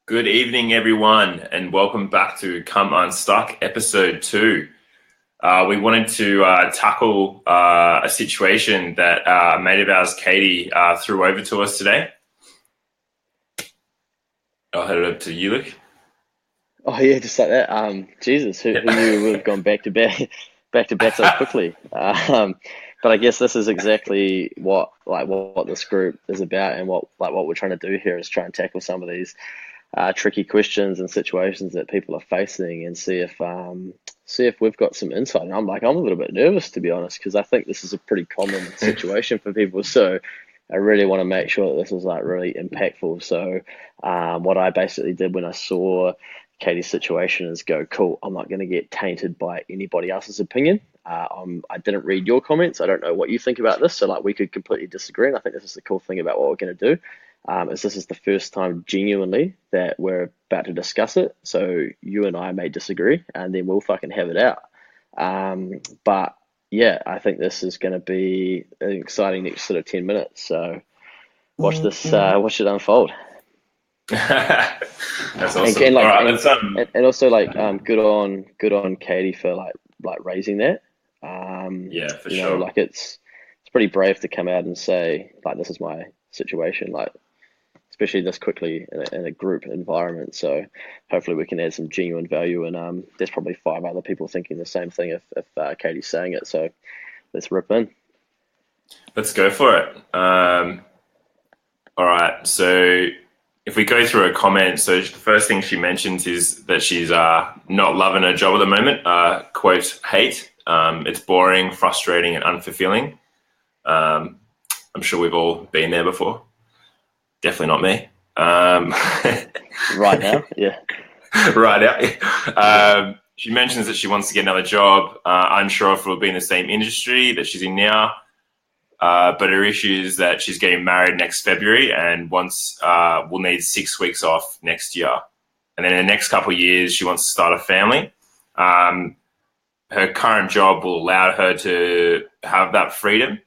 Good evening, everyone, and welcome back to Come Unstuck, episode 2. We wanted to tackle a situation that a mate of ours, Katie, threw over to us today. I'll head it over to you, Luke. Oh yeah, just like that. Jesus, who knew we would have gone back to back, back to back so quickly? But I guess this is exactly what this group is about, and what we're trying to do here is try and tackle some of these tricky questions and situations that people are facing, and see if we've got some insight. And I'm a little bit nervous, to be honest, because I think this is a pretty common situation for people. So I really want to make sure that this is like really impactful. So what I basically did when I saw Katie's situation is go, cool, I'm not going to get tainted by anybody else's opinion. I didn't read your comments. I don't know what you think about this. So like we could completely disagree. And I think this is the cool thing about what we're going to do. Is this is the first time genuinely that we're about to discuss it. So you and I may disagree and then we'll fucking have it out. But yeah, I think this is going to be an exciting next sort of 10 minutes. So watch it unfold. That's And, awesome. and All like right, and, let's and also like good on Katie for like raising that. yeah, for sure. Like it's pretty brave to come out and say like this is my situation, like especially this quickly in a group environment. So hopefully we can add some genuine value. And there's probably five other people thinking the same thing if Katie's saying it. So let's rip in. Let's go for it. All right, so if we go through her comments, so the first thing she mentions is that she's not loving her job at the moment. Quote, hate. It's boring, frustrating, and unfulfilling. Um, I'm sure we've all been there before. Definitely not me. Right now, yeah, right out. She mentions that she wants to get another job. Unsure if it'll be in the same industry that she's in now. But her issue is that she's getting married next February and will need 6 weeks off next year. And then in the next couple of years, she wants to start a family. Um, Her current job will allow her to have that freedom.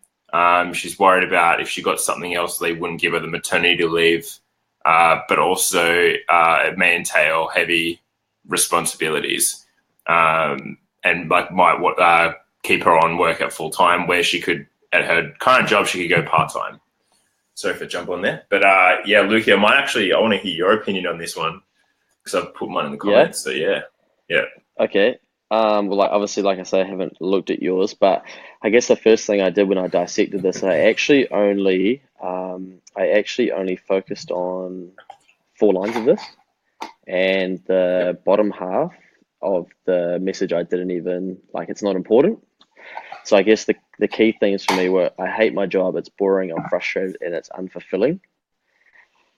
She's worried about if she got something else, they wouldn't give her the maternity leave, but also it may entail heavy responsibilities, and like might keep her on work at full time, where she could at her current job she could go part time. Sorry for jump on there, but yeah, Luke, I want to hear your opinion on this one because I've put mine in the yeah, comments. So yeah, yeah. okay. Well, like obviously, like I say, I haven't looked at yours, but I guess the first thing I did when I dissected this, I actually only focused on four lines of this. And Yep. the bottom half of the message I didn't even like, it's not important. So I guess the key things for me were I hate my job, it's boring, I'm frustrated, and it's unfulfilling.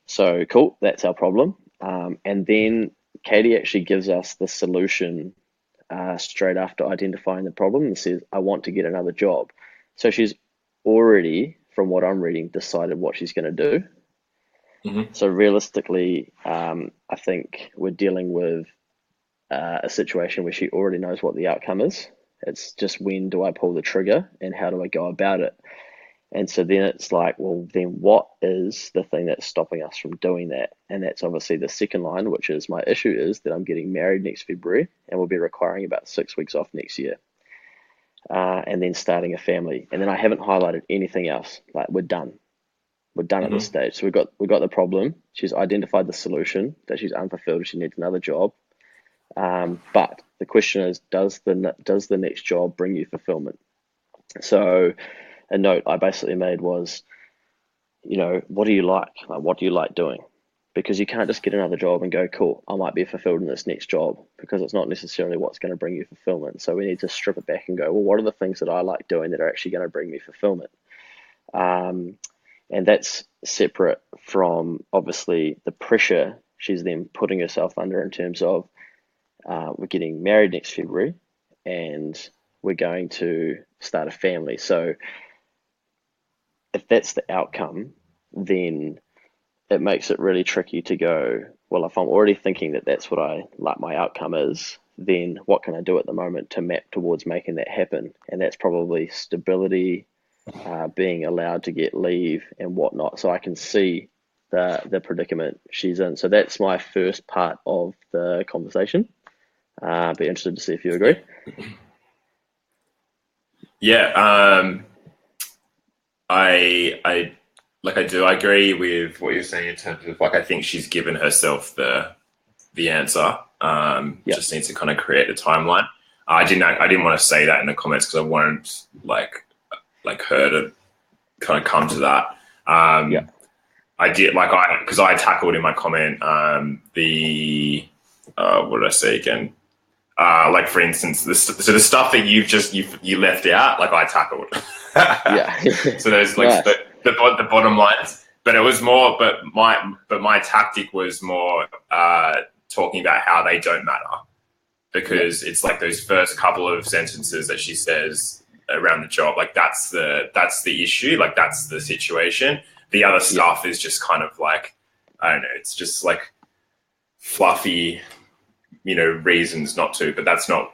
So cool, that's our problem. And then Katie actually gives us the solution straight after identifying the problem and says, I want to get another job. So she's already, from what I'm reading, decided what she's going to do. Mm-hmm. So realistically, I think we're dealing with a situation where she already knows what the outcome is. It's just when do I pull the trigger and how do I go about it? And so then it's like, well, then what is the thing that's stopping us from doing that? And that's obviously the second line, which is my issue is that I'm getting married next February and we'll be requiring about 6 weeks off next year. And then starting a family. And then I haven't highlighted anything else. Like we're done. We're done at this Mm-hmm. stage. So we've got the problem. She's identified the solution that she's unfulfilled. She needs another job. But the question is, does the next job bring you fulfillment? So a note I basically made was, what do you like? Like, what do you like doing? Because you can't just get another job and go, cool, I might be fulfilled in this next job because it's not necessarily what's going to bring you fulfillment. So we need to strip it back and go, well, what are the things that I like doing that are actually going to bring me fulfillment? Um, and that's separate from obviously the pressure she's then putting herself under in terms of we're getting married next February and we're going to start a family. So if that's the outcome, then it makes it really tricky to go, well, if I'm already thinking that that's what I like my outcome is, then what can I do at the moment to map towards making that happen? And that's probably stability, being allowed to get leave and whatnot. So I can see. the predicament she's in. So that's my first part of the conversation. Be interested to see if you agree. Yeah, I I do. I agree with what you're saying in terms of like I think she's given herself the answer. Yeah, Just needs to kind of create a timeline. I didn't want to say that in the comments because I wanted like her to kind of come to that. yeah, I did because I tackled in my comment the what did I say again? Like for instance, so the stuff that you left out, like I tackled. yeah. So there's like Nice. the bottom lines, but it was more. But my tactic was more talking about how they don't matter Yeah, because it's like those first couple of sentences that she says around the job, like that's the issue, like that's the situation. The other yeah, stuff is just kind of like I don't know, it's just like fluffy, reasons not to, but that's not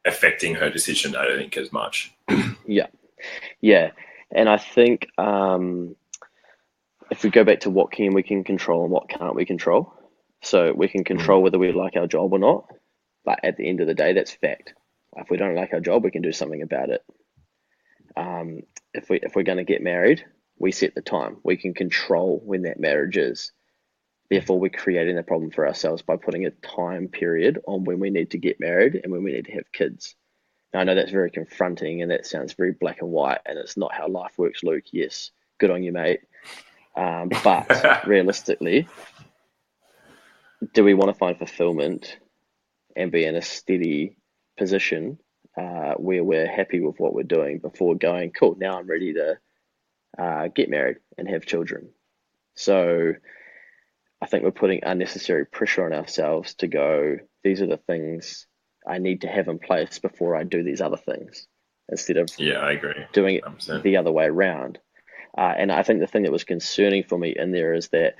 affecting her decision, I don't think, as much. yeah, yeah. And I think if we go back to what can we can control and what can't we control, so we can control whether we like our job or not. But at the end of the day, that's fact. If we don't like our job, we can do something about it. If we're going to get married, we set the time. We can control when that marriage is. Therefore, we're creating the problem for ourselves by putting a time period on when we need to get married and when we need to have kids. Now, I know that's very confronting and that sounds very black and white, and it's not how life works, Luke. Yes, good on you, mate. But realistically, do we want to find fulfillment and be in a steady position where we're happy with what we're doing before going, cool, now I'm ready to get married and have children? So I think we're putting unnecessary pressure on ourselves to go, these are the things I need to have in place before I do these other things, instead of Yeah, I agree. doing it 100%. the other way around. And I think the thing that was concerning for me in there is that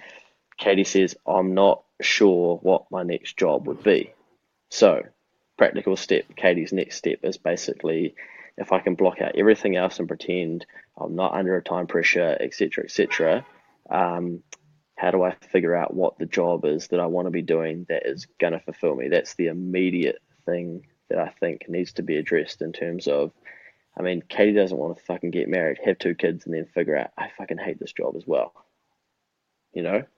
Katie says, I'm not sure what my next job would be. So, practical step, Katie's next step is basically if I can block out everything else and pretend I'm not under a time pressure, etc., etc., how do I figure out what the job is that I want to be doing that is going to fulfill me? That's the immediate thing that I think needs to be addressed in terms of, I mean, Katie doesn't want to fucking get married, have two kids, and then figure out, I fucking hate this job as well.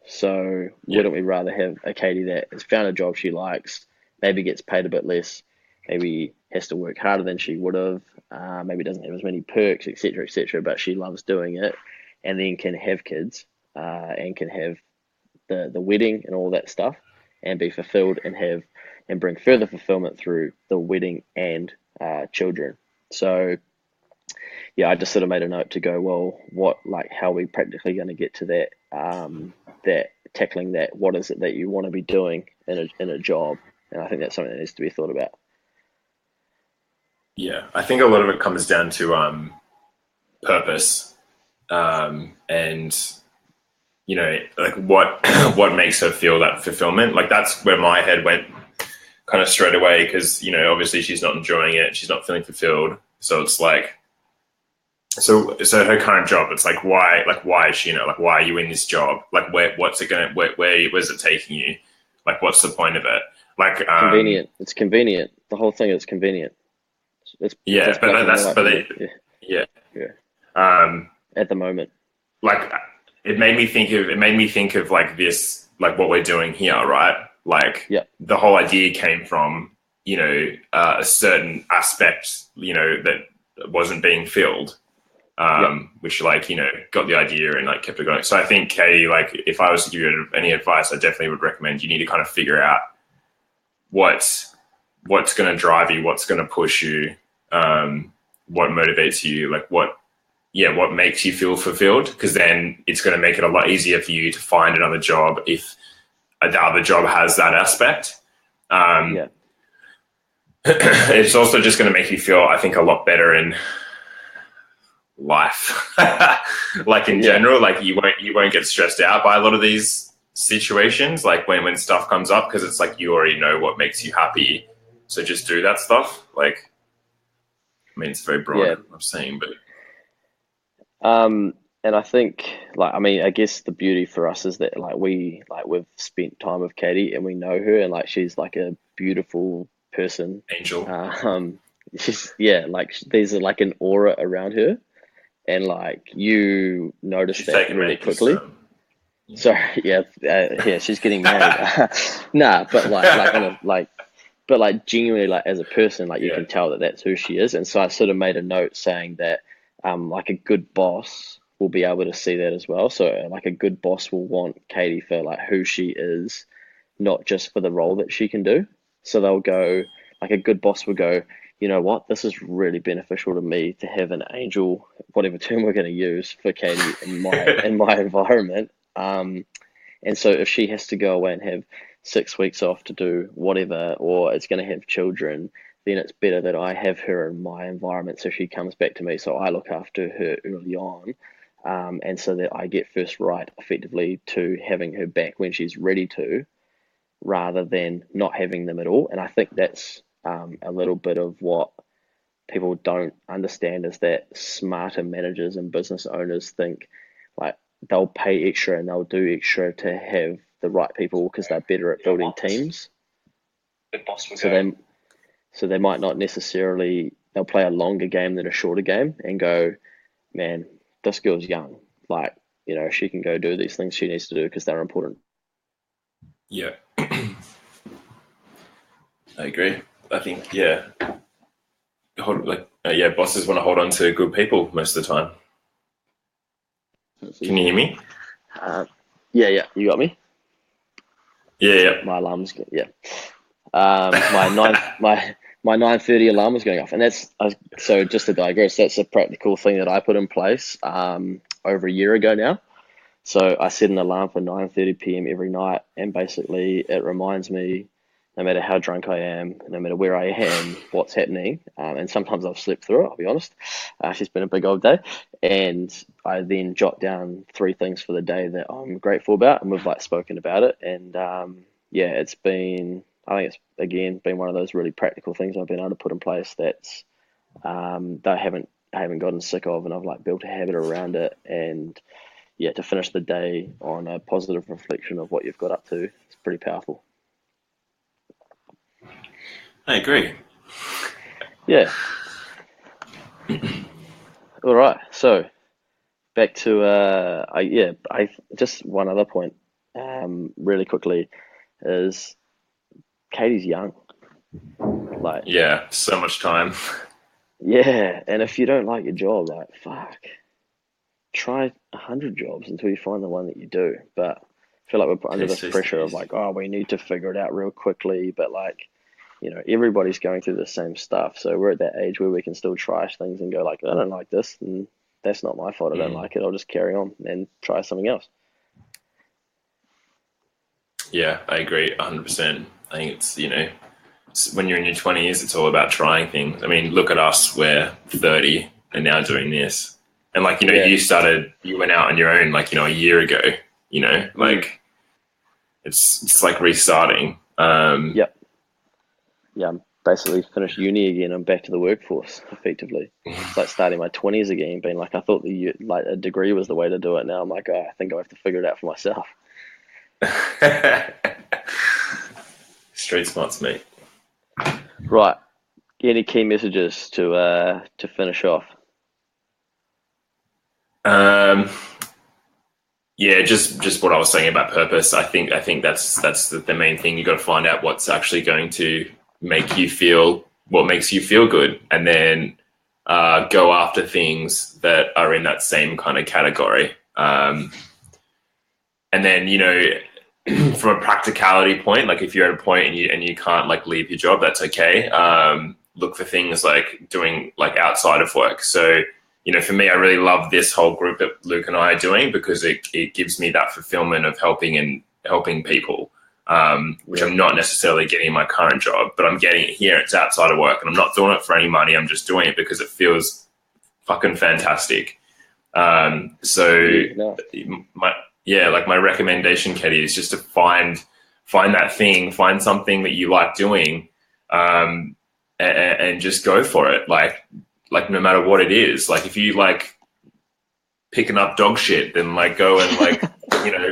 So Yeah, wouldn't we rather have a Katie that has found a job she likes, maybe gets paid a bit less, maybe has to work harder than she would have, maybe doesn't have as many perks, etc., but she loves doing it, and then can have kids and can have the wedding and all that stuff, and be fulfilled and have and bring further fulfillment through the wedding and children. So yeah, I just sort of made a note to go, well, how are we practically going to get to that, that tackling that, what is it that you want to be doing in a job? And I think that's something that needs to be thought about. yeah. I think a lot of it comes down to purpose, and like what what makes her feel that fulfillment. Like that's where my head went kind of straight away because obviously she's not enjoying it, she's not feeling fulfilled. So it's like so her current job, it's like why is she like why are you in this job? Like what's it gonna where's it taking you? Like what's the point of it? Like Convenient. It's convenient. The whole thing is convenient. It's yeah, just but black and that's white but for me. they, Yeah, yeah. yeah. Um, At the moment. like it made me think of like this like what we're doing here, right? Like Yeah, the whole idea came from a certain aspect that wasn't being filled, yeah, which got the idea and like kept it going. So I think Katie, like if I was to give you any advice, I definitely would recommend you need to kind of figure out what's going to drive you, what's going to push you, what motivates you, like what makes you feel fulfilled, because then it's going to make it a lot easier for you to find another job if the other job has that aspect. yeah, It's also just going to make you feel, I think, a lot better in life, like in yeah, general. Like you won't get stressed out by a lot of these situations, like when stuff comes up, because it's like you already know what makes you happy, so just do that stuff. Like, I mean, it's very broad, yeah. I'm saying, but Um, And I think, like, I mean, I guess the beauty for us is that, like, we've spent time with Katie and we know her, and like, she's like a beautiful person. Angel. Um, she's, yeah, like, there's like an aura around her, and like, you notice She's that taken really me because quickly. So, yeah, yeah, she's getting married. Nah, but like on a, like, but like genuinely, like as a person, like you yeah, can tell that that's who she is. And so I sort of made a note saying that like a good boss will be able to see that as well. So like a good boss will want Katie for like who she is, not just for the role that she can do. So they'll go, like a good boss will go, you know what, this is really beneficial to me to have an angel, whatever term we're going to use for Katie in my environment. And so if she has to go away and have 6 weeks off to do whatever, or it's going to have children, then it's better that I have her in my environment so she comes back to me. So I look after her early on, and so that I get first right effectively to having her back when she's ready to, rather than not having them at all. And I think that's a little bit of what people don't understand is that smarter managers and business owners think like they'll pay extra and they'll do extra to have the right people because they're better at building teams. So they might not necessarily, they'll play a longer game than a shorter game and go, man, this girl's young, like, she can go do these things she needs to do because they're important. yeah. I agree. I think yeah, bosses want to hold on to good people most of the time. Can you hear me? Yeah, you got me. Yeah. My alarm's yeah. My nine my 9:30 alarm was going off, and that's so just to digress. That's a practical thing that I put in place over a year ago now. So I set an alarm for 9:30 p.m. every night, and basically it reminds me, no matter how drunk I am, no matter where I am, what's happening. And sometimes I've slept through it, I'll be honest. It's been a big old day. And I then jot down 3 things for the day that I'm grateful about, and we've like spoken about it. And yeah, I think it's again been one of those really practical things I've been able to put in place that's that I haven't gotten sick of, and I've like built a habit around it. And yeah, to finish the day on a positive reflection of what you've got up to, it's pretty powerful. I agree. Yeah. All right. So back to I just one other point, really quickly, is Katie's young. Like, Yeah, so much time. yeah, and if you don't like your job, like, fuck, try 100 jobs until you find the one that you do. But I feel like we're put under It's this just pressure of like, oh, we need to figure it out real quickly. But like, everybody's going through the same stuff. So we're at that age where we can still try things and go like, I don't like this, and that's not my fault. I don't like it. I'll just carry on and try something else. yeah, I agree 100%. I think when you're in your 20s, it's all about trying things. I mean, look at us, we're 30 and now doing this. And like, Yeah. you went out on your own, like, a year ago, Mm. like it's like restarting. Yep. Yeah, I'm basically finished uni again. I'm back to the workforce effectively. It's like starting my 20s again, being like, I thought like a degree was the way to do it. Now I'm like, oh, I think I have to figure it out for myself. Street smarts, mate. Right. Any key messages to finish off? Yeah, just what I was saying about purpose. I think that's the main thing. You got to find out what's actually going to make you feel what makes you feel good, and then go after things that are in that same kind of category. And then from a practicality point, like if you're at a point and you can't like leave your job, that's okay. Look for things like doing like outside of work. So for me, I really love this whole group that Luke and I are doing because it gives me that fulfillment of helping people, which I'm not necessarily getting in my current job, but I'm getting it here. It's outside of work, and I'm not doing it for any money. I'm just doing it because it feels fucking fantastic. My recommendation, Katie, is just to find that thing, find something that you like doing, and just go for it. Like no matter what it is. Like if you like picking up dog shit, then like go and like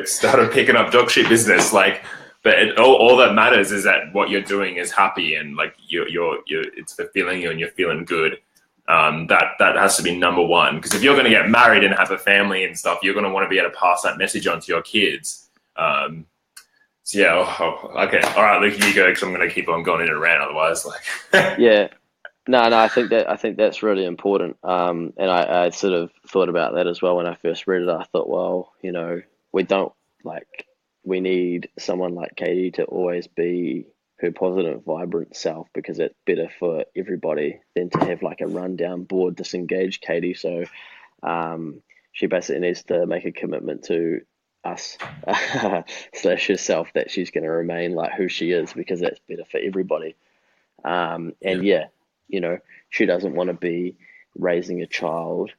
start a picking up dog shit business. Like, but all that matters is that what you're doing is happy and like you're it's fulfilling you and you're feeling good. That has to be number one, because if you're going to get married and have a family and stuff, you're going to want to be able to pass that message on to your kids. So yeah, okay, all right, Luke, you go, because I'm going to keep on going in a rant otherwise. Like, Yeah. No, I think that's really important. And I sort of thought about that as well when I first read it. I thought, well, we don't like we need someone like Katie to always be her positive, vibrant self, because it's better for everybody than to have like a rundown, bored, disengaged Katie. So she basically needs to make a commitment to us slash herself that she's going to remain like who she is, because that's better for everybody. yeah, And yeah, she doesn't want to be raising a child,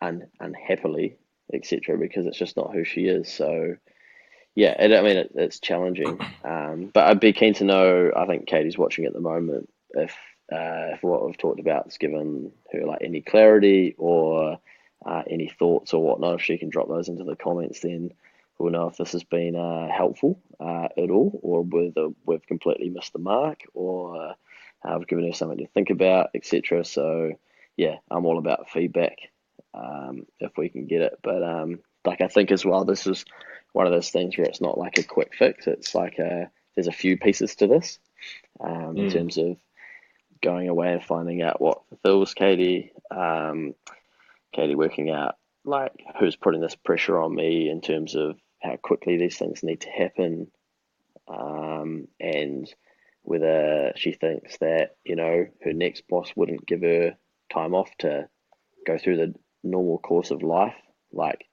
unhappily, etc., because it's just not who she is. So yeah, I mean, it's challenging. But I'd be keen to know. I think Katie's watching at the moment. If what we've talked about has given her like any clarity or any thoughts or whatnot, if she can drop those into the comments, then we'll know if this has been helpful at all, or whether we've completely missed the mark, or we've given her something to think about, etc. So yeah, I'm all about feedback if we can get it. But like I think as well, this is one of those things where it's not like a quick fix. It's like there's a few pieces to this in mm, terms of going away and finding out what fulfills Katie. Katie working out like who's putting this pressure on me in terms of how quickly these things need to happen, and whether she thinks that her next boss wouldn't give her time off to go through the normal course of life. Like,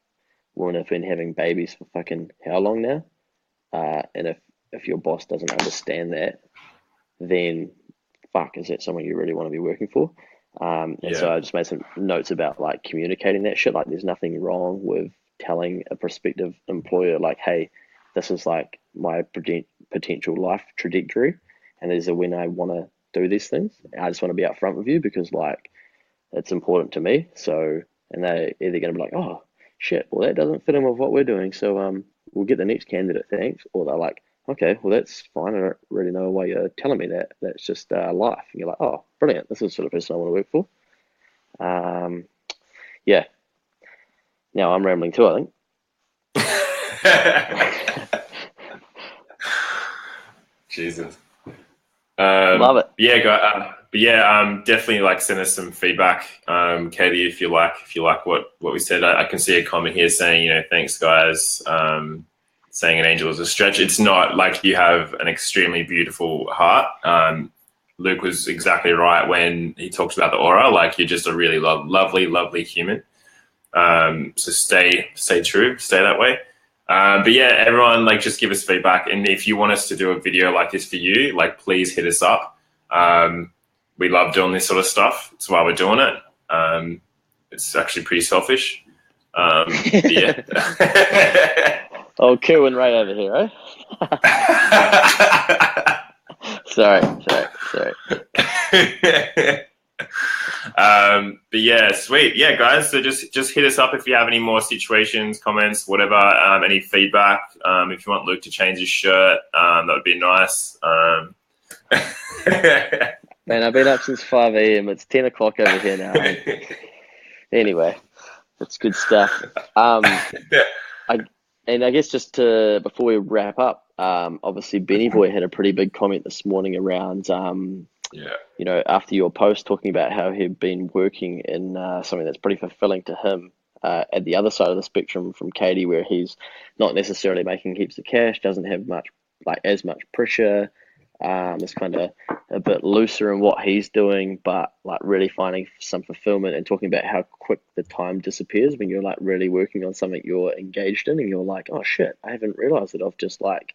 women have been having babies for fucking how long now? And if your boss doesn't understand that, then fuck, is that someone you really want to be working for? And yeah, so I just made some notes about like communicating that shit. Like, there's nothing wrong with telling a prospective employer, like, hey, this is like my potential life trajectory, and there's a when I want to do these things. I just want to be upfront with you, because like it's important to me. So, and they're either going to be like, oh shit, well that doesn't fit in with what we're doing, so we'll get the next candidate, thanks. Or they're like, okay, well that's fine. I don't really know why you're telling me that. That's just life. And you're like, oh, brilliant. This is the sort of person I want to work for. Yeah. Now I'm rambling too, I think. Jesus. Love it. Yeah, but yeah, definitely like send us some feedback, Katie, if you like what we said. I can see a comment here saying, thanks guys. Saying an angel is a stretch. It's not. Like, you have an extremely beautiful heart. Luke was exactly right when he talks about the aura. Like, you're just a really lovely human. So stay true, stay that way. But yeah, everyone, like, just give us feedback, and if you want us to do a video like this for you, like, please hit us up. We love doing this sort of stuff. That's why we're doing it. It's actually pretty selfish. But yeah. Oh, Kerwin right over here, eh? Sorry. But yeah, sweet. Yeah, guys. So just hit us up if you have any more situations, comments, whatever, any feedback. If you want Luke to change his shirt, that would be nice. Man, I've been up since 5 a.m. It's 10 o'clock over here now. Anyway, that's good stuff. I guess just before we wrap up, obviously Benny Boy had a pretty big comment this morning around, yeah, after your post talking about how he'd been working in something that's pretty fulfilling to him, at the other side of the spectrum from Katie, where he's not necessarily making heaps of cash, doesn't have as much pressure, is kind of a bit looser in what he's doing, but like really finding some fulfillment, and talking about how quick the time disappears when you're like really working on something you're engaged in, and you're like, oh shit, I haven't realized that I've just like,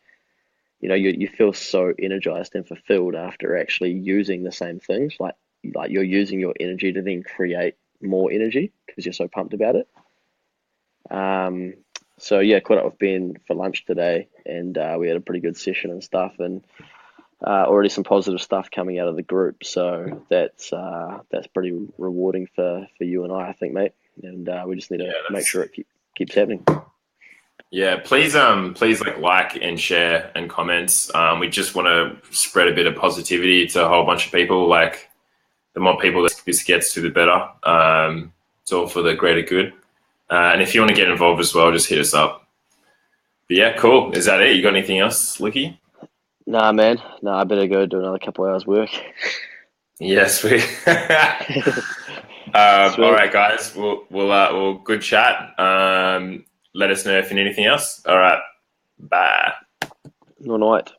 you feel so energized and fulfilled after actually using the same things. Like you're using your energy to then create more energy because you're so pumped about it. So yeah, caught up with Ben for lunch today, and we had a pretty good session and stuff, and already some positive stuff coming out of the group. So that's pretty rewarding for you and I think, mate. and we just need Yeah, to make that's sure it keeps happening. yeah. Please like and share and comments. We just want to spread a bit of positivity to a whole bunch of people. Like the more people that this gets to, the better. It's all for the greater good. And if you want to get involved as well, just hit us up. But yeah, cool. Is that it? You got anything else, Licky? Nah, man. Nah, I better go do another couple hours work. Yes, we. All Sweet. right, guys. We'll good chat. Let us know if you need anything else. All right. Bye. Good night.